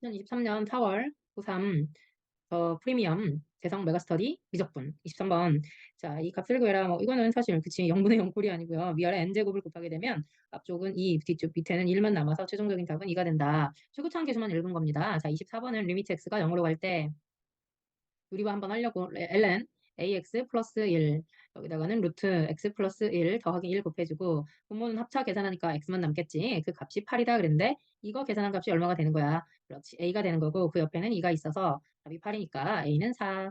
2023년 4월 고3 프리미엄 재성 메가스터디 미적분 23번. 자, 이 값을 구해라. 뭐 이거는 사실 그치 0분의 0꼴이 아니고요. 위아래 n제곱을 곱하게 되면 앞쪽은 2, 뒤쪽 밑에는 1만 남아서 최종적인 답은 2가 된다. 최고차항 계수만 읽은 겁니다. 자, 24번은 리미트 x가 0으로 갈 때 유리화 한번 하려고 ln ax 플러스 1 여기다가는 루트 x 플러스 1 더하기 1 곱해주고 분모는 합차 계산하니까 x만 남겠지. 그 값이 8이다 그랬는데 이거 계산한 값이 얼마가 되는 거야? 그렇지. a가 되는 거고 그 옆에는 2가 있어서 답이 8이니까 a는 4.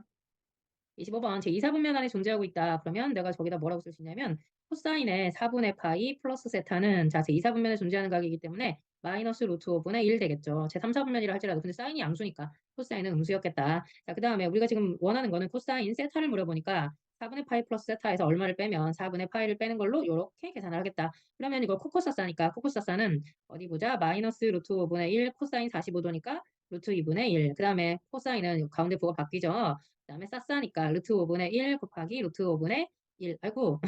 25번 제2사분면 안에 존재하고 있다. 그러면 내가 저기다 뭐라고 쓸 수 있냐면 코사인의 4분의 파이 플러스 세타는 자 제2사분면에 존재하는 각이기 때문에 마이너스 루트 5분의 1 되겠죠. 제3사분면이라 할지라도 근데 사인이 양수니까 코사인은 음수였겠다. 자, 그 다음에 우리가 지금 원하는 거는 코사인 세타를 물어보니까 4분의 파이 플러스 세타에서 얼마를 빼면 4분의 파이를 빼는 걸로 이렇게 계산을 하겠다. 그러면 이거 코코사사니까 코코사사는 어디 보자. 마이너스 루트 5분의 1 코사인 45도니까 루트 2분의 1. 그 다음에 코사인은 가운데 부가 바뀌죠. 그다음에 싸싸니까 루트 5분의 1 곱하기 루트 5분의 1. 아이고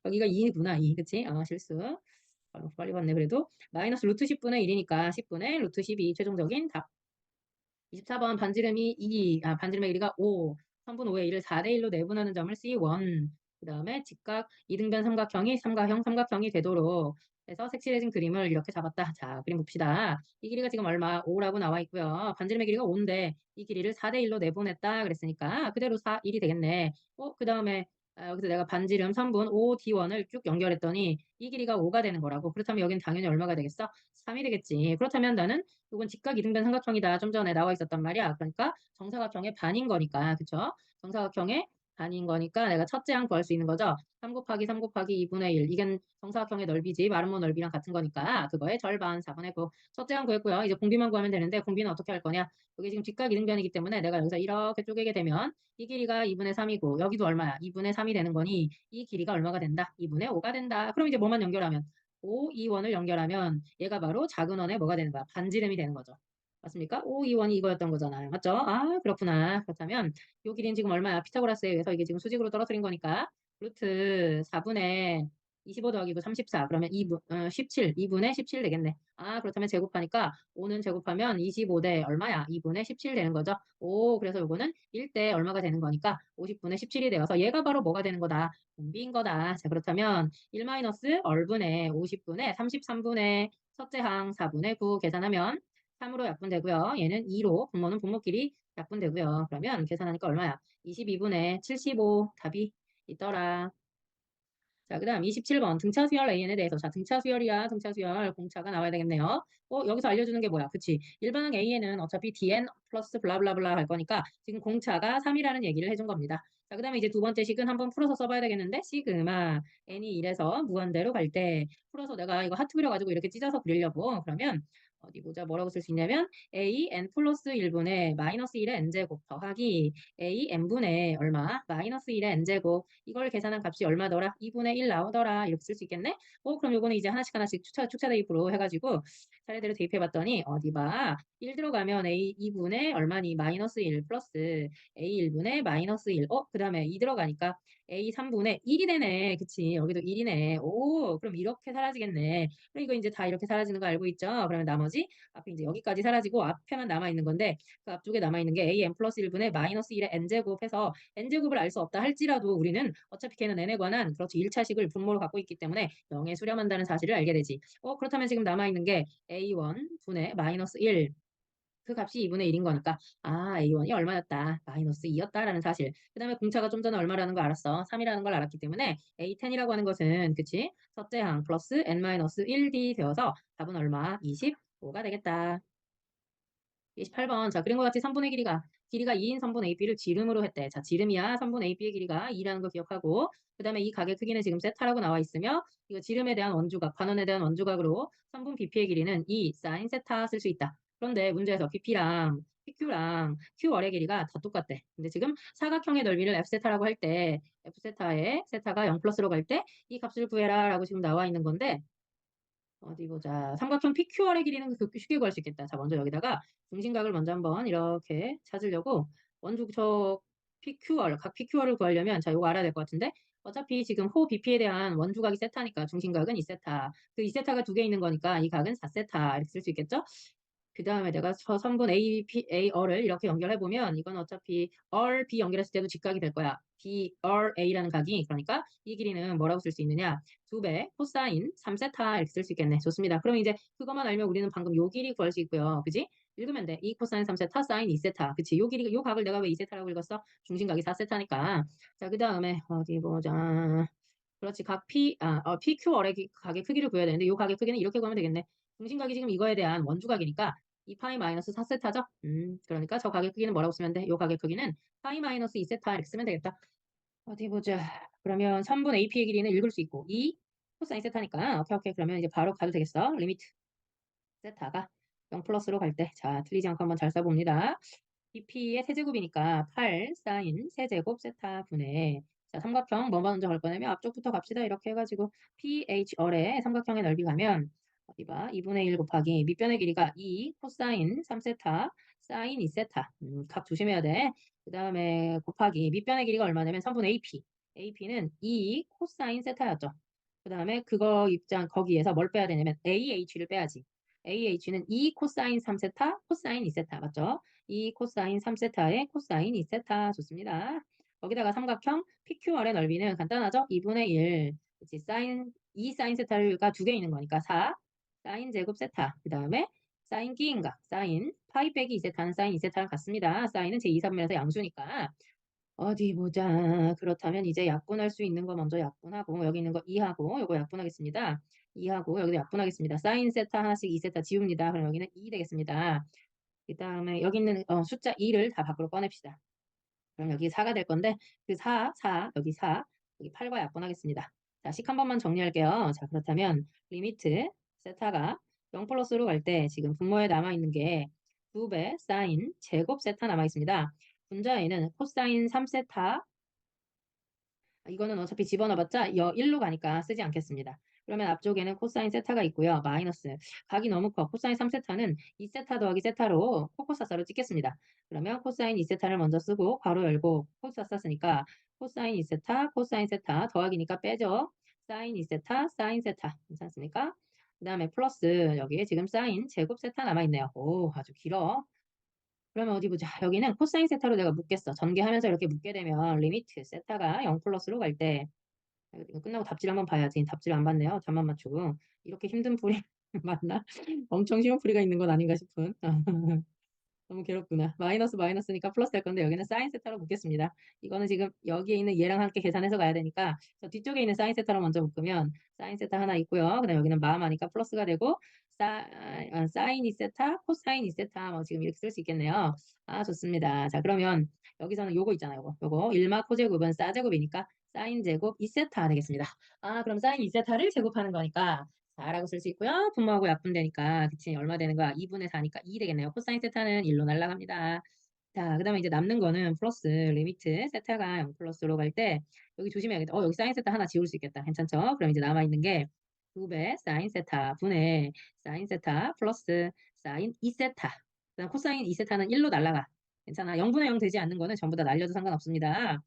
여기가 2구나. 2. 그치? 실수. 빨리 봤네. 그래도 마이너스 루트 10분의 1이니까 10분의 루트 12 최종적인 답. 24번 반지름이 2, 반지름의 길이가 5, 선분 5의 1을 4대 1로 내분하는 점을 C1. 그 다음에 직각 이등변 삼각형이 삼각형이 되도록 해서 색칠해진 그림을 이렇게 잡았다. 자, 그림 봅시다. 이 길이가 지금 얼마? 5라고 나와 있고요. 반지름의 길이가 5인데 이 길이를 4대 1로 내보냈다 그랬으니까 그대로 4, 1이 되겠네. 그 다음에 여기서 내가 반지름 선분 OD1을 쭉 연결했더니 이 길이가 5가 되는 거라고. 그렇다면 여기는 당연히 얼마가 되겠어? 3이 되겠지. 그렇다면 나는 이건 직각 이등변 삼각형이다. 좀 전에 나와 있었단 말이야. 그러니까 정사각형의 반인 거니까. 그쵸? 정사각형의 반인 거니까 내가 첫째 항 구할 수 있는 거죠. 3 곱하기 3 곱하기 2분의 1. 이게 정사각형의 넓이지. 마름모 넓이랑 같은 거니까 그거의 절반 4분의 9. 첫째 항 구했고요. 이제 공비만 구하면 되는데 공비는 어떻게 할 거냐? 여기 지금 직각 이등변이기 때문에 내가 여기서 이렇게 쪼개게 되면 이 길이가 2분의 3이고 여기도 얼마야? 2분의 3이 되는 거니 이 길이가 얼마가 된다? 2분의 5가 된다. 그럼 이제 뭐만 연결하면 5, 2원을 연결하면 얘가 바로 작은 원의 뭐가 되는 거야? 반지름이 되는 거죠. 맞습니까? 5, 2원이 이거였던 거잖아요. 맞죠? 그렇구나. 그렇다면 요 길이는 지금 얼마야? 피타고라스에 의해서 이게 지금 수직으로 떨어뜨린 거니까 루트 4분의 25 더하기고 34. 그러면 17. 2분의 17 되겠네. 그렇다면 제곱하니까 5는 제곱하면 25대 얼마야? 2분의 17 되는 거죠. 그래서 요거는 1대 얼마가 되는 거니까 50분의 17이 되어서 얘가 바로 뭐가 되는 거다? 분비인 거다. 자, 그렇다면 1 마이너스 얼분의 50분의 33분의 첫째 항 4분의 9 계산하면 3으로 약분되고요. 얘는 2로 분모는 분모끼리 약분되고요. 그러면 계산하니까 얼마야? 22분의 75 답이 있더라. 자, 그 다음 27번 등차 수열 AN에 대해서 자 등차 수열이야 등차 수열 공차가 나와야 되겠네요. 여기서 알려주는 게 뭐야? 그치? 일반항 AN은 어차피 DN 플러스 블라블라블라 할 거니까 지금 공차가 3이라는 얘기를 해준 겁니다. 자, 그 다음에 이제 두 번째 식은 한번 풀어서 써봐야 되겠는데 시그마 n이 1에서 무한대로 갈 때 풀어서 내가 이거 하트 그려가지고 이렇게 찢어서 그리려고 그러면 어디 보자 뭐라고 쓸 수 있냐면 a n 플러스 1분의 마이너스 1의 n제곱 더하기 a n분의 얼마? 마이너스 1의 n제곱 이걸 계산한 값이 얼마더라? 2분의 1 나오더라. 이렇게 쓸 수 있겠네? 그럼 요거는 이제 하나씩 하나씩 축차 대입으로 해가지고 차례대로 대입해봤더니 어디 봐. 1 들어가면 a 2분의 얼마니? 마이너스 1 플러스 a 1분의 마이너스 1. 그 다음에 2 들어가니까 a 3분의 1이 되네. 그치? 여기도 1이네. 그럼 이렇게 사라지겠네. 그럼 이거 이제 다 이렇게 사라지는 거 알고 있죠? 그러면 나머지 앞에 이제 여기까지 사라지고 앞에만 남아있는 건데 그 앞쪽에 남아있는 게 a n 플러스 1분의 마이너스 1의 n제곱 해서 n제곱을 알 수 없다 할지라도 우리는 어차피 걔는 n에 관한 그렇지 1차식을 분모로 갖고 있기 때문에 0에 수렴한다는 사실을 알게 되지. 그렇다면 지금 남아있는 게 a1 분의 마이너스 1. 그 값이 2분의 1인 거니까 a1이 얼마였다? 마이너스 2였다라는 사실. 그 다음에 공차가 좀 전에 얼마라는 걸 알았어. 3이라는 걸 알았기 때문에 a10이라고 하는 것은 그치? 첫째 항 플러스 n-1d 되어서 답은 얼마? 25가 되겠다. 28번. 자, 그림과 같이 3분의 길이가 2인 3분 AB를 지름으로 했대. 자, 지름이야. 3분 AB의 길이가 2라는 거 기억하고 그 다음에 이 각의 크기는 지금 세타라고 나와 있으며 이거 지름에 대한 원주각, 반원에 대한 원주각으로 3분 BP의 길이는 2 사인 세타 쓸 수 있다. 그런데 문제에서 BP랑 PQ랑 Q월의 길이가 다 똑같대. 근데 지금 사각형의 넓이를 F세타라고 할 때 F세타의 세타가 0 플러스로 갈 때 이 값을 구해라 라고 지금 나와 있는 건데 어디 보자. 삼각형 PQR의 길이는 쉽게 구할 수 있겠다. 자, 먼저 여기다가 중심각을 먼저 한번 이렇게 찾으려고 원주적 PQR, 각 PQR을 구하려면 자, 이거 알아야 될 것 같은데 어차피 지금 호 BP에 대한 원주각이 세타니까 중심각은 2세타. 그 2세타가 두 개 있는 거니까 이 각은 4세타 이렇게 쓸 수 있겠죠? 그 다음에 내가 저 선분 A, P, A, R을 이렇게 연결해보면 이건 어차피 R, B 연결했을 때도 직각이 될 거야. B, R, A라는 각이. 그러니까 이 길이는 뭐라고 쓸 수 있느냐? 2배 코사인 3세타 이렇게 쓸 수 있겠네. 좋습니다. 그럼 이제 그것만 알면 우리는 방금 요 길이 구할 수 있고요. 그지? 읽으면 돼. 2 코사인 3세타 사인 2세타. 그치? 요 길이, 요 각을 내가 왜 2세타라고 읽었어? 중심각이 4세타니까. 자, 그 다음에 어디 보자. 그렇지. 각 PQR의 각의 크기를 구해야 되는데 이 각의 크기는 이렇게 구하면 되겠네. 중심각이 지금 이거에 대한 원주각이니까 2파이 마이너스 4세타죠? 그러니까 저 각의 크기는 뭐라고 쓰면 돼? 이 각의 크기는 파이 마이너스 2세타 이렇게 쓰면 되겠다. 어디 보자. 그러면 3분 AP의 길이는 읽을 수 있고 2 코사인 세타니까 오케이. 그러면 이제 바로 가도 되겠어. 리미트 세타가 0 플러스로 갈 때. 자, 틀리지 않고 한번 잘 써봅니다. BP의 세제곱이니까 8 사인 세제곱 세타 분의 자 삼각형 뭐 먼저 갈 거냐면 앞쪽부터 갑시다. 이렇게 해가지고 PHR의 삼각형의 넓이 가면 어디 봐 2분의 1 곱하기 밑변의 길이가 2 코사인 3세타 사인 2세타 각 조심해야 돼. 그 다음에 곱하기 밑변의 길이가 얼마냐면 3분의 AP AP는 2 코사인 세타였죠. 그 다음에 그거 입장 거기에서 뭘 빼야 되냐면 AH를 빼야지. AH는 2 코사인 3세타 코사인 2세타 맞죠? 2 코사인 3세타에 코사인 2세타 좋습니다. 거기다가 삼각형 PQR의 넓이는 간단하죠? 2분의 1 그치? 사인 2 사인 세타가 두 개 있는 거니까 4 사인 제곱 세타 그 다음에 사인 끼인각 사인 파이 빼기 2세타는 사인 2세타랑 같습니다. 사인은 제2사분면에서 양수니까 어디 보자. 그렇다면 이제 약분할 수 있는 거 먼저 약분하고 여기 있는 거 2하고 요거 약분하겠습니다. 2하고 여기도 약분하겠습니다. 사인 세타 하나씩 2세타 지웁니다. 그럼 여기는 2 되겠습니다. 그 다음에 여기 있는 숫자 2를 다 밖으로 꺼냅시다. 그럼 여기 4가 될 건데 그 4, 여기 4, 여기 8과 약분하겠습니다. 자, 식 한 번만 정리할게요. 자, 그렇다면 리미트 세타가 0 플러스로 갈 때 지금 분모에 남아있는 게 2배 사인 제곱 세타 남아있습니다. 분자에는 코사인 3세타 이거는 어차피 집어넣어봤자 1로 가니까 쓰지 않겠습니다. 그러면 앞쪽에는 코사인 세타가 있고요. 마이너스 각이 너무 커. 코사인 3세타는 2세타 더하기 세타로 코코사사로 찍겠습니다. 그러면 코사인 2세타를 먼저 쓰고 괄호 열고 코사사 쓰니까 코사인 2세타 코사인 세타 더하기니까 빼죠. 사인 2세타 사인 세타 괜찮습니까? 그 다음에 플러스 여기에 지금 사인 제곱 세타 남아있네요. 오 아주 길어. 그러면 어디 보자. 여기는 코사인 세타로 내가 묶겠어. 전개하면서 이렇게 묶게 되면 리미트 세타가 0 플러스로 갈 때 이거 끝나고 답지를 한번 봐야지. 답지를 안 봤네요. 답만 맞추고. 이렇게 힘든 풀이 맞나? 엄청 쉬운 풀이가 있는 건 아닌가 싶은. 너무 괴롭구나. 마이너스 마이너스니까 플러스 될 건데 여기는 사인 세타로 묶겠습니다. 이거는 지금 여기에 있는 얘랑 함께 계산해서 가야 되니까 저 뒤쪽에 있는 사인 세타로 먼저 묶으면 사인 세타 하나 있고요. 그다음 여기는 마마니까 플러스가 되고 사인 2세타, 코사인 2세타 뭐 지금 이렇게 쓸 수 있겠네요. 아 좋습니다. 자 그러면 여기서는 요거 있잖아요. 요거 1마 코제곱은 사제곱이니까 사인 제곱 2세타 되겠습니다. 아 그럼 사인 2세타를 제곱하는 거니까 4라고 쓸 수 있고요. 분모하고 약분되니까 그치 얼마 되는 거야? 2분의 4니까 2 되겠네요. 코사인 세타는 1로 날아갑니다. 자, 그 다음에 이제 남는 거는 플러스 리미트 세타가 0 플러스로 갈 때 여기 조심해야겠다. 여기 사인 세타 하나 지울 수 있겠다. 괜찮죠? 그럼 이제 남아있는 게 2배 사인 세타 분의 사인 세타 플러스 사인 2세타. 그다음 코사인 2세타는 1로 날아가. 괜찮아. 0분의 0 되지 않는 거는 전부 다 날려도 상관없습니다.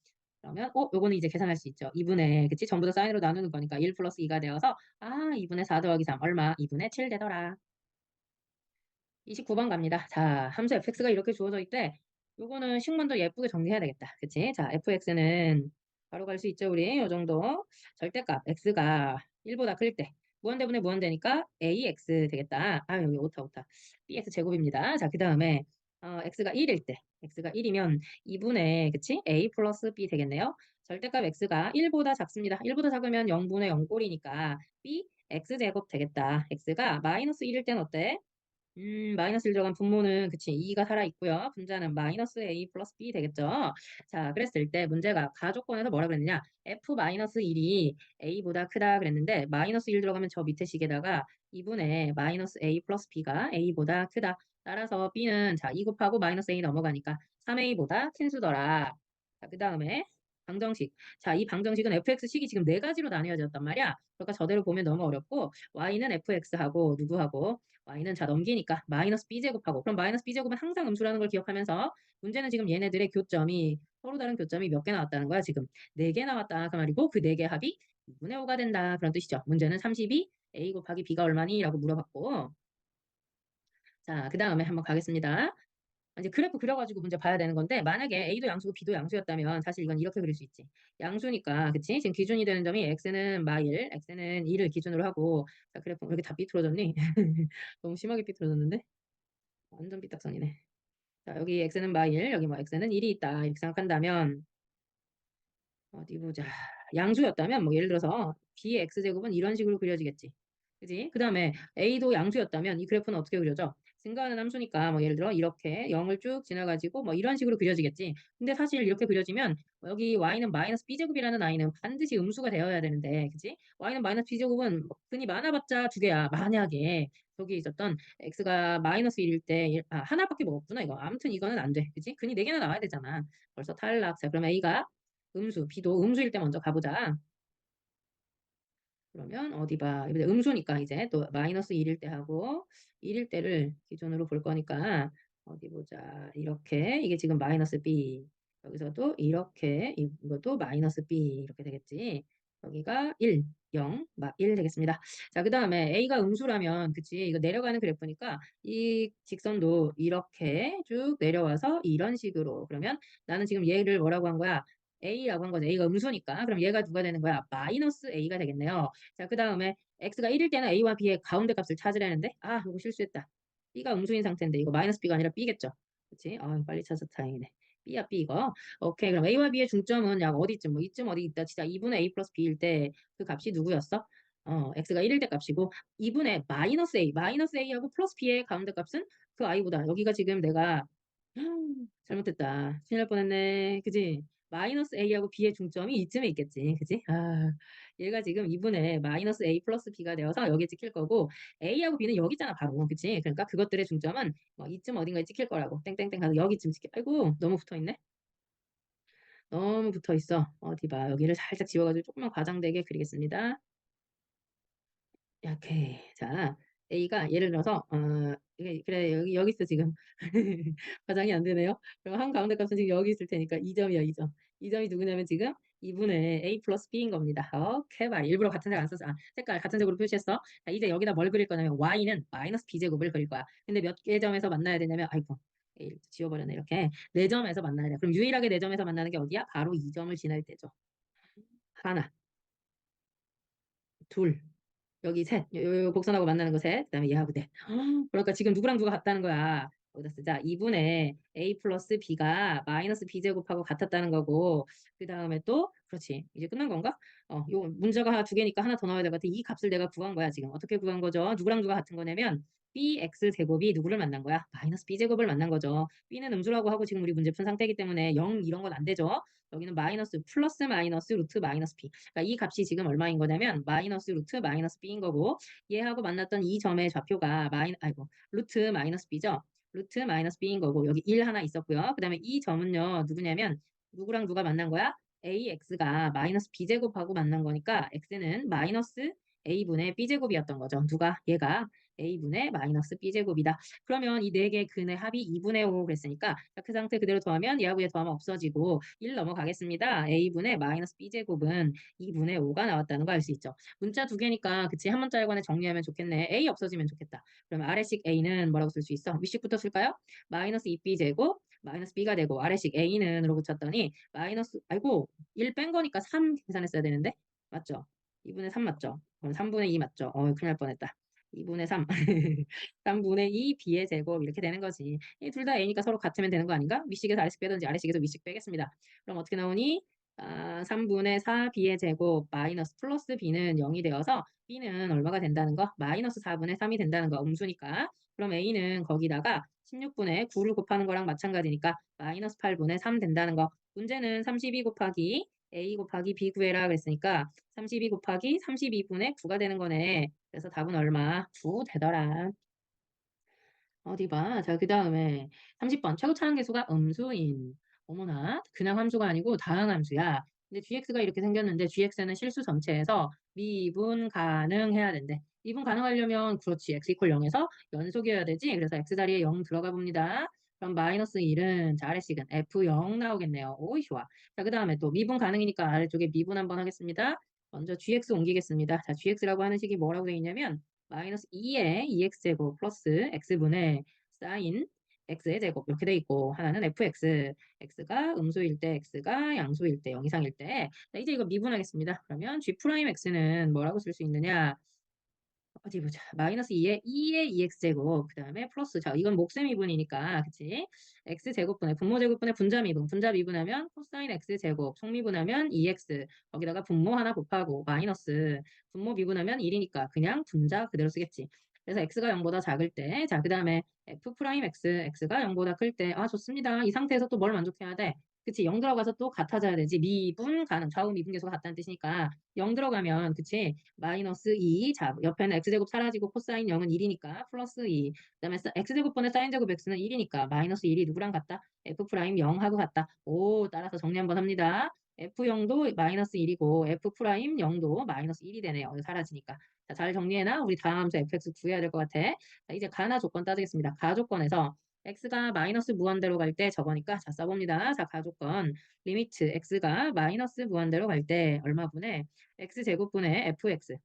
그러면 요거는 이제 계산할 수 있죠. 2분의 그치? 전부 다 사인으로 나누는 거니까 1 플러스 2가 되어서 2분의 4 더하기 3 얼마? 2분의 7 되더라. 29번 갑니다. 자, 함수 fx가 이렇게 주어져 있대. 요거는 식문도 예쁘게 정리해야 되겠다. 그치? 자, fx는 바로 갈 수 있죠, 우리. 요 정도. 절대값 x가 1보다 클 때. 무한대분의 무한대니까 ax 되겠다. 여기 오타. bx 제곱입니다. 자, 그 다음에 x가 1일 때. x가 1이면 2분의, 그치? a 플러스 b 되겠네요. 절대값 x가 1보다 작습니다. 1보다 작으면 0분의 0꼴이니까 b x 제곱 되겠다. x가 마이너스 1일 땐 어때? 마이너스 1 들어간 분모는 그치 2가 살아있고요. 분자는 마이너스 a 플러스 b 되겠죠. 자, 그랬을 때 문제가 가조건에서 뭐라 그랬느냐. f 마이너스 1이 a보다 크다 그랬는데 마이너스 1 들어가면 저 밑에 식에다가 2분의 마이너스 a 플러스 b가 a보다 크다. 따라서 b는 자 2 곱하고 마이너스 a 넘어가니까 3a보다 큰 수더라. 자, 그 다음에 방정식. 자, 이 방정식은 fx식이 지금 네 가지로 나뉘어졌단 말이야. 그러니까 저대로 보면 너무 어렵고 y는 fx하고 누구하고 y는 자 넘기니까 마이너스 b제곱하고 그럼 마이너스 b제곱은 항상 음수라는 걸 기억하면서 문제는 지금 얘네들의 교점이 서로 다른 교점이 몇 개 나왔다는 거야. 지금 4개 나왔다 그 말이고 그 4개 합이 2분의 5가 된다 그런 뜻이죠. 문제는 32 a 곱하기 b가 얼마니? 라고 물어봤고 자, 그 다음에 한번 가겠습니다. 이제 그래프 그려가지고 문제 봐야 되는 건데, 만약에 A도 양수고 B도 양수였다면 사실 이건 이렇게 그릴 수 있지. 양수니까, 그치? 지금 기준이 되는 점이 X는 마일, X는 2를 기준으로 하고, 자, 그래프 왜 이렇게 다 삐뚤어졌니? 너무 심하게 삐뚤어졌는데? 완전 삐딱선이네. 자, 여기 X는 마일, 여기 뭐 X는 1이 있다. 이렇게 생각한다면, 어디 보자. 양수였다면 뭐 예를 들어서 B의 X제곱은 이런 식으로 그려지겠지. 그지? 그 다음에 A도 양수였다면 이 그래프는 어떻게 그려져? 증가하는 함수니까 뭐 예를 들어 이렇게 0을 쭉 지나가지고 뭐 이런 식으로 그려지겠지. 근데 사실 이렇게 그려지면 여기 y는 마이너스 b제곱이라는 i는 반드시 음수가 되어야 되는데, 그지? y는 마이너스 b제곱은 뭐 근이 많아봤자 두 개야. 만약에 저기 있었던 x가 마이너스 1일 때, 하나밖에 먹었구나 이거. 아무튼 이거는 안 돼. 그지? 근이 네 개나 나와야 되잖아. 벌써 탈락. 자, 그럼 a가 음수, B도 음수일 때 먼저 가보자. 그러면 어디 봐. 이제 음수니까 이제 또 마이너스 1일 때 하고 1일 때를 기준으로 볼 거니까 어디 보자. 이렇게 이게 지금 마이너스 B. 여기서도 이렇게 이것도 마이너스 B 이렇게 되겠지. 여기가 1, 0, 1 되겠습니다. 자, 그 다음에 A가 음수라면 그치 이거 내려가는 그래프니까 이 직선도 이렇게 쭉 내려와서 이런 식으로. 그러면 나는 지금 얘를 뭐라고 한 거야? A라고 한 거죠. A가 음수니까. 그럼 얘가 누가 되는 거야? 마이너스 A가 되겠네요. 자, 그 다음에 X가 1일 때는 A와 B의 가운데 값을 찾으라는데, 이거 실수했다. B가 음수인 상태인데, 이거 마이너스 B가 아니라 B겠죠. 그치? 빨리 찾아서 다행이네. B야, B 이거. 오케이. 그럼 A와 B의 중점은 약 어디쯤, 뭐 이쯤 어디 있다. 진짜 2분의 A 플러스 B일 때 그 값이 누구였어? X가 1일 때 값이고, 2분의 마이너스 A하고 플러스 B의 가운데 값은 그 I보다. 여기가 지금 내가 잘못했다. 큰일 날 뻔했네. 그지? 마이너스 A하고 B의 중점이 이쯤에 있겠지. 그지? 얘가 지금 2분의 마이너스 A 플러스 B가 되어서 여기에 찍힐 거고, A하고 B는 여기 있잖아, 바로. 그치? 그러니까 그것들의 중점은 뭐 이쯤 어딘가에 찍힐 거라고. 땡땡땡 가서 여기쯤 찍혀. 아이고, 너무 붙어 있네. 너무 붙어 있어. 어디 봐. 여기를 살짝 지워가지고 조금만 과장되게 그리겠습니다. 오케이. 자, A가 예를 들어서, 그래, 여기 있어, 지금. 과장이 안 되네요. 그럼 한 가운데 값은 지금 여기 있을 테니까 2점이야, 2점. 2점이 누구냐면 지금 2분의 A 플러스 B인 겁니다. 오케이, 말. 일부러 같은 색 안 썼어. 색깔 같은 색으로 표시했어. 자, 이제 여기다 뭘 그릴 거냐면 Y는 마이너스 B제곱을 그릴 거야. 근데 몇 개 점에서 만나야 되냐면, 아이고, A를 지워버렸네, 이렇게. 4점에서 만나야 돼. 그럼 유일하게 4점에서 만나는 게 어디야? 바로 2점을 지날 때죠. 하나, 둘, 여기 셋, 요 곡선하고 만나는 거 셋, 그다음에 얘하고 넷. 그러니까 지금 누구랑 누가 같다는 거야. 여기다 쓰자. 2분의 A 플러스 B가 마이너스 B제곱하고 같았다는 거고, 그 다음에 또, 그렇지. 이제 끝난 건가? 요 문제가 두 개니까 하나 더 나와야 될 것 같아. 이 값을 내가 구한 거야, 지금. 어떻게 구한 거죠? 누구랑 누가 같은 거냐면, bx 제곱이 누구를 만난 거야? 마이너스 b제곱을 만난 거죠. b는 음수라고 하고 지금 우리 문제 푼 상태이기 때문에 0 이런 건 안 되죠. 여기는 마이너스 플러스 마이너스 루트 마이너스 b. 그러니까 이 값이 지금 얼마인 거냐면 마이너스 루트 마이너스 b인 거고, 얘하고 만났던 이 점의 좌표가 루트 마이너스 b죠. 루트 마이너스 b인 거고, 여기 1 하나 있었고요. 그 다음에 이 점은요 누구냐면 누구랑 누가 만난 거야? ax가 마이너스 b제곱하고 만난 거니까 x는 마이너스 a분의 b제곱이었던 거죠. 누가? 얘가 a분의 마이너스 b제곱이다. 그러면 이 네 개 근의 합이 2분의 5 그랬으니까 그 상태 그대로 더하면 얘하고 얘 더하면 없어지고 1 넘어가겠습니다. a분의 마이너스 b제곱은 2분의 5가 나왔다는 거 알 수 있죠. 문자 두 개니까 그치 한 문자일관에 정리하면 좋겠네. a 없어지면 좋겠다. 그러면 아래식 a는 뭐라고 쓸 수 있어? 윗식부터 쓸까요? 마이너스 2b제곱 마이너스 b가 되고 아래식 a는으로 붙였더니 마이너스 1 뺀 거니까 3 계산했어야 되는데 맞죠? 2분의 3 맞죠? 그럼 3분의 2 맞죠? 큰일 날 뻔했다. 2분의 3. 3분의 2 b의 제곱 이렇게 되는 거지. 이 둘 다 a니까 서로 같으면 되는 거 아닌가? 윗식에서 아래식 빼든지 아래식에서 윗식 빼겠습니다. 그럼 어떻게 나오니? 3분의 4 b의 제곱 마이너스 플러스 b는 0이 되어서 b는 얼마가 된다는 거? 마이너스 4분의 3이 된다는 거. 음수니까. 그럼 a는 거기다가 16분의 9를 곱하는 거랑 마찬가지니까 마이너스 8분의 3 된다는 거. 문제는 32 곱하기 a 곱하기 b 구해라 그랬으니까 32 곱하기 32분의 9가 되는 거네. 그래서 답은 얼마? 9 되더라. 어디 봐. 자, 그 다음에 30번. 최고 차항계수가 음수인. 어머나, 그냥 함수가 아니고 다항함수야. 근데 gx가 이렇게 생겼는데 gx는 실수 전체에서 미분 가능해야 된대. 미분 가능하려면 그렇지. x 이퀄 0에서 연속이어야 되지. 그래서 x 자리에 0 들어가 봅니다. 그럼 마이너스 1은 자 아래식은 f0 나오겠네요. 오이 좋아. 자, 그 다음에 또 미분 가능이니까 아래쪽에 미분 한번 하겠습니다. 먼저 gx 옮기겠습니다. 자, gx라고 하는 식이 뭐라고 되어 있냐면 마이너스 2의 2x제곱 플러스 x분의 사인 x의 제곱 이렇게 돼 있고 하나는 fx x가 음수일 때 x가 양수일 때 0 이상일 때 자, 이제 이거 미분하겠습니다. 그러면 g 프라임 x는 뭐라고 쓸 수 있느냐? 어디 보자. 마이너스 2의 2x제곱 그 다음에 플러스 자 이건 목세 미분이니까 그치? x제곱분의 분모제곱분의 분자미분 분자미분하면 코사인 x제곱 속미분하면 2x 거기다가 분모 하나 곱하고 마이너스 분모 미분하면 1이니까 그냥 분자 그대로 쓰겠지. 그래서 x가 0보다 작을 때 자 그 다음에 f 프라임 x x가 0보다 클 때 아 좋습니다. 이 상태에서 또 뭘 만족해야 돼? 그치 0 들어가서 또 같아져야 되지. 미분 가능 좌우 미분 계수가 같다는 뜻이니까 0 들어가면 그치 마이너스 2. 자, 옆에는 x제곱 사라지고 코사인 0은 1이니까 플러스 2. 그다음에 x제곱분의 사인제곱 x는 1이니까 마이너스 1이 누구랑 같다? f 프라임 0하고 같다. 오, 따라서 정리 한번 합니다. f0도 마이너스 1이고 f 프라임 0도 마이너스 1이 되네요. 사라지니까. 자, 잘 정리해놔. 우리 다음 함수 fx 구해야 될 것 같아. 자, 이제 가나 조건 따지겠습니다. 가조건에서 x가 마이너스 무한대로 갈 때 저거니까 자 써봅니다. 자 가조건 리미트 x가 마이너스 무한대로 갈 때 얼마분의 x제곱분의 fx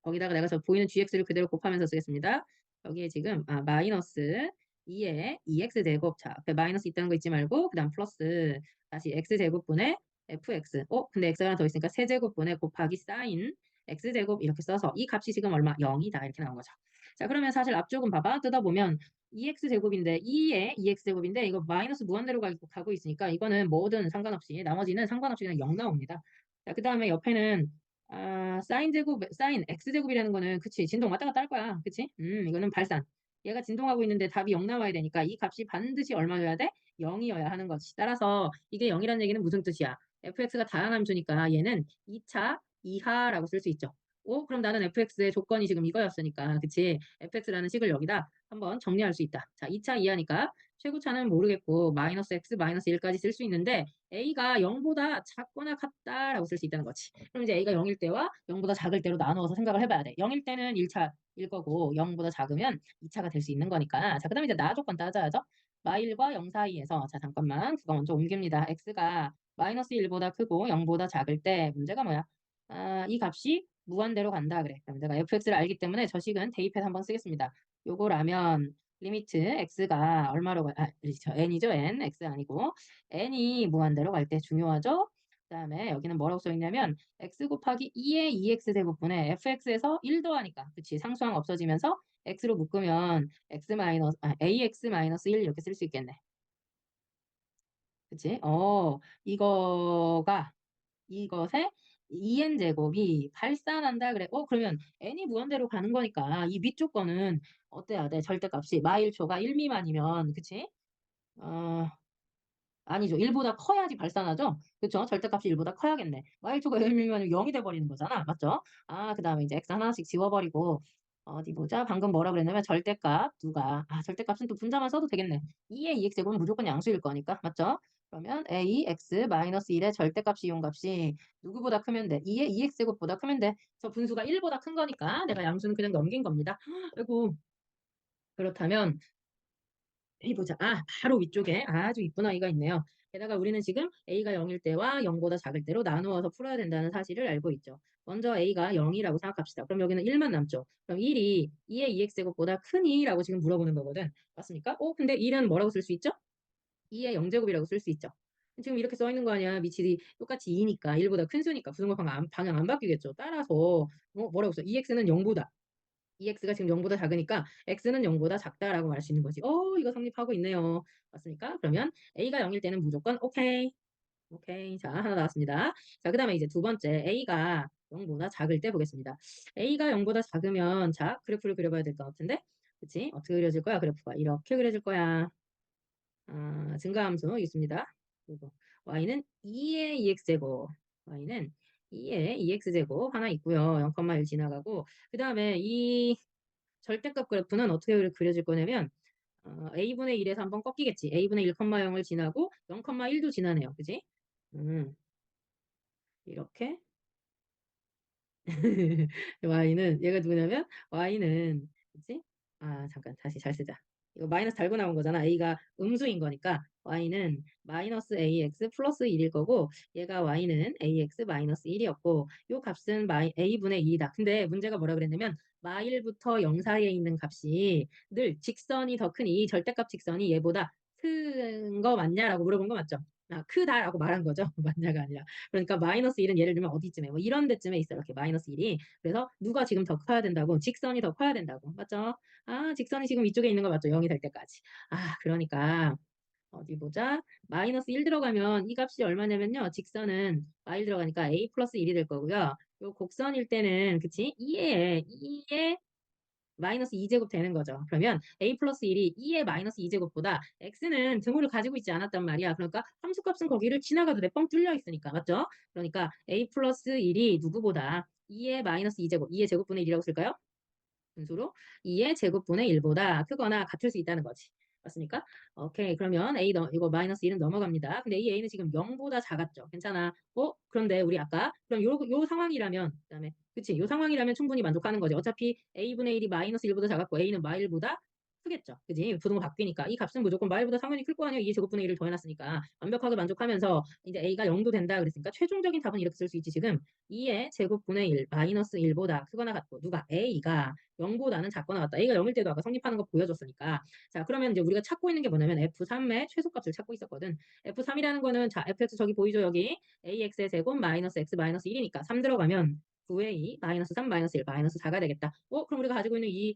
거기다가 내가 저 보이는 gx를 그대로 곱하면서 쓰겠습니다. 여기에 지금 마이너스 2에 2x제곱 자 앞에 마이너스 있다는 거 잊지 말고 그 다음 플러스 다시 x제곱분의 fx 근데 x가 하나 더 있으니까 세제곱분의 곱하기 사인 x제곱 이렇게 써서 이 값이 지금 얼마? 0이다 이렇게 나온 거죠. 자 그러면 사실 앞쪽은 봐봐 뜯어보면 2x제곱인데 2에 2x제곱인데 이거 마이너스 무한대로 가고 있으니까 이거는 뭐든 상관없이 나머지는 상관없이 그냥 0 나옵니다. 자, 그 다음에 옆에는 사인 제곱, 사인 x제곱이라는 거는 그치 진동 왔다 갔다 할 거야. 그치? 이거는 발산. 얘가 진동하고 있는데 답이 0 나와야 되니까 이 값이 반드시 얼마여야 돼? 0이어야 하는 거지. 따라서 이게 0이라는 얘기는 무슨 뜻이야? fx가 다양한 함수니까 얘는 2차 이하라고 쓸 수 있죠. 오, 그럼 나는 fx의 조건이 지금 이거였으니까, 그치? fx라는 식을 여기다 한번 정리할 수 있다. 자, 2차 이하니까 최고차는 모르겠고, 마이너스 x, 마이너스 1까지 쓸 수 있는데, a가 0보다 작거나 같다라고 쓸 수 있다는 거지. 그럼 이제 a가 0일 때와 0보다 작을 때로 나누어서 생각을 해봐야 돼. 0일 때는 1차일 거고, 0보다 작으면 2차가 될 수 있는 거니까. 자, 그 다음에 이제 나 조건 따져야죠. 마일과 0 사이에서, 자, 잠깐만, 그거 먼저 옮깁니다. x가 마이너스 1보다 크고 0보다 작을 때 문제가 뭐야? 이 값이 무한대로 간다 그래. 그럼 내가 fx를 알기 때문에 저 식은 대입해서 한번 쓰겠습니다. 요거라면 리미트 x가 얼마로 그렇죠. n이죠. n x 아니고 n이 무한대로 갈 때 중요하죠. 그다음에 여기는 뭐라고 써 있냐면 x 곱하기 2의 2x 제곱분의 fx에서 1 더하니까 그치 상수항 없어지면서 x로 묶으면 x 마이너스 ax 마이너스 1 이렇게 쓸 수 있겠네. 그치? 이거가 이것의 2n 제곱이 발산한다 그래. 그러면 n이 무한대로 가는 거니까 이 밑 조건은 어때야 돼? 절대값이 마일초가 1 미만이면 그치? 어, 아니죠. 1보다 커야지 발산하죠? 그쵸? 절대값이 1보다 커야겠네. y초가 1 미만이면 0이 돼버리는 거잖아. 맞죠? 그 다음에 이제 x 하나씩 지워버리고 어디 보자. 방금 뭐라 그랬냐면 절대값 누가 절대값은 또 분자만 써도 되겠네. 2의 2x제곱은 무조건 양수일 거니까. 맞죠? 그러면 a x 마이너스 1의 절대값이 이용값이 누구보다 크면 돼? 2의 2x제곱보다 크면 돼. 저 분수가 1보다 큰 거니까 내가 양수는 그냥 넘긴 겁니다. 아이고 그렇다면 해보자. 바로 위쪽에 아주 이쁜 아이가 있네요. 게다가 우리는 지금 a가 0일 때와 0보다 작을 때로 나누어서 풀어야 된다는 사실을 알고 있죠. 먼저 a가 0이라고 생각합시다. 그럼 여기는 1만 남죠. 그럼 1이 2의 2x제곱보다 크니라고 지금 물어보는 거거든. 맞습니까? 근데 1은 뭐라고 쓸 수 있죠? 2의 0제곱이라고 쓸 수 있죠. 지금 이렇게 써 있는 거 아니야. 밑이 똑같이 2니까 1보다 큰 수니까 부등호 방향 안 바뀌겠죠. 따라서 뭐라고 써? 2x는 0보다 2x가 지금 0보다 작으니까 x는 0보다 작다라고 말할 수 있는 거지. 이거 성립하고 있네요. 맞습니까? 그러면 a가 0일 때는 무조건 오케이. 오케이. 자, 하나 나왔습니다. 자, 그 다음에 이제 두 번째 a가 0보다 작을 때 보겠습니다. a가 0보다 작으면 자, 그래프를 그려봐야 될 것 같은데. 그치? 어떻게 그려질 거야? 그래프가 이렇게 그려질 거야. 증가함수 있습니다. 그리고 y는 2의 2x제곱 y는 2의 2x제곱 하나 있고요. 0,1 지나가고 그 다음에 이 절대값 그래프는 어떻게 그려질 거냐면 a분의 1에서 한번 꺾이겠지. a분의 1,0을 지나고 0,1도 지나네요. 그지? 이렇게 y는 얘가 누구냐면 y는 그치? 잠깐 다시 잘 쓰자. 이거 마이너스 달고 나온 거잖아. a가 음수인 거니까 y는 마이너스 ax 플러스 1일 거고 얘가 y는 ax 마이너스 1이었고 요 값은 a분의 2이다. 근데 문제가 뭐라 그랬냐면 마일부터 0 사이에 있는 값이 늘 직선이 더 크니 절대값 직선이 얘보다 큰 거 맞냐라고 물어본 거 맞죠? 아, 크다라고 말한 거죠. 맞냐가 아니라. 그러니까 마이너스 1은 예를 들면 어디쯤에 뭐 이런 데쯤에 있어요. 이렇게 마이너스 1이. 그래서 누가 지금 더 커야 된다고? 직선이 더 커야 된다고. 맞죠? 아, 직선이 지금 이쪽에 있는 거 맞죠? 0이 될 때까지. 아, 그러니까 어디 보자. 마이너스 1 들어가면 이 값이 얼마냐면요. 직선은 y 들어가니까 a 플러스 1이 될 거고요. 요 곡선일 때는 그치? 2에 마이너스 2제곱 되는 거죠. 그러면 a 플러스 1이 2의 마이너스 2제곱보다 x는 등호를 가지고 있지 않았단 말이야. 그러니까 함수값은 거기를 지나가도 돼. 뻥 뚫려 있으니까. 맞죠? 그러니까 a 플러스 1이 누구보다 2의 마이너스 2제곱, 2의 제곱분의 1이라고 쓸까요? 분수로 2의 제곱분의 1보다 크거나 같을 수 있다는 거지. 맞습니까? 오케이. 그러면 이거 마이너스 1은 넘어갑니다. 근데 이 a는 지금 0보다 작았죠. 괜찮아. 그런데 우리 아까 그럼 요 상황이라면 그다음에 그치? 요 상황이라면 충분히 만족하는 거지. 어차피 a분의 1이 마이너스 1보다 작았고 a는 마일보다 크겠죠. 그지? 부등호 바뀌니까 이 값은 무조건 마일보다 당연히 클 거 아니야. 2의 제곱분의 1을 더해놨으니까 완벽하게 만족하면서 이제 a가 0도 된다 그랬으니까 최종적인 답은 이렇게 쓸 수 있지. 지금 2의 제곱분의 1 마이너스 1보다 크거나 같고 누가 a가 0보다는 작거나 같다. a가 0일 때도 아까 성립하는 거 보여줬으니까. 자, 그러면 이제 우리가 찾고 있는 게 뭐냐면 f3의 최소값을 찾고 있었거든. f3이라는 거는 자, fx 저기 보이죠? 여기 ax의 제곱 마이너스 x 마이너스 1이니까 3 들어가면 9a 마이너스 3 마이너스 1 마이너스 4가 되겠다. 그럼 우리가 가지고 있는 이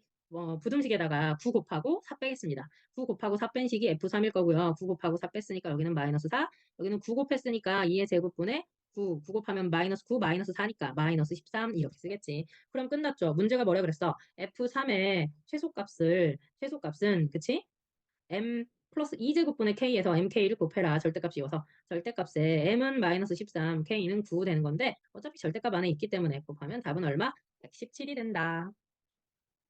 부등식에다가 9 곱하고 4 빼겠습니다. 9 곱하고 4 뺀 식이 f3일 거고요. 9 곱하고 4 뺐으니까 여기는 마이너스 4, 여기는 9 곱했으니까 2의 제곱분의 9 곱하면 마이너스 9, 마이너스 4니까 마이너스 13 이렇게 쓰겠지. 그럼 끝났죠. 문제가 뭐라 그랬어? F3의 최소값은 그치? M 플러스 2제곱분의 K에서 MK를 곱해라. 절대값이어서. 절대값에 M은 마이너스 13, K는 9 되는 건데 어차피 절대값 안에 있기 때문에 곱하면 답은 얼마? 117이 된다.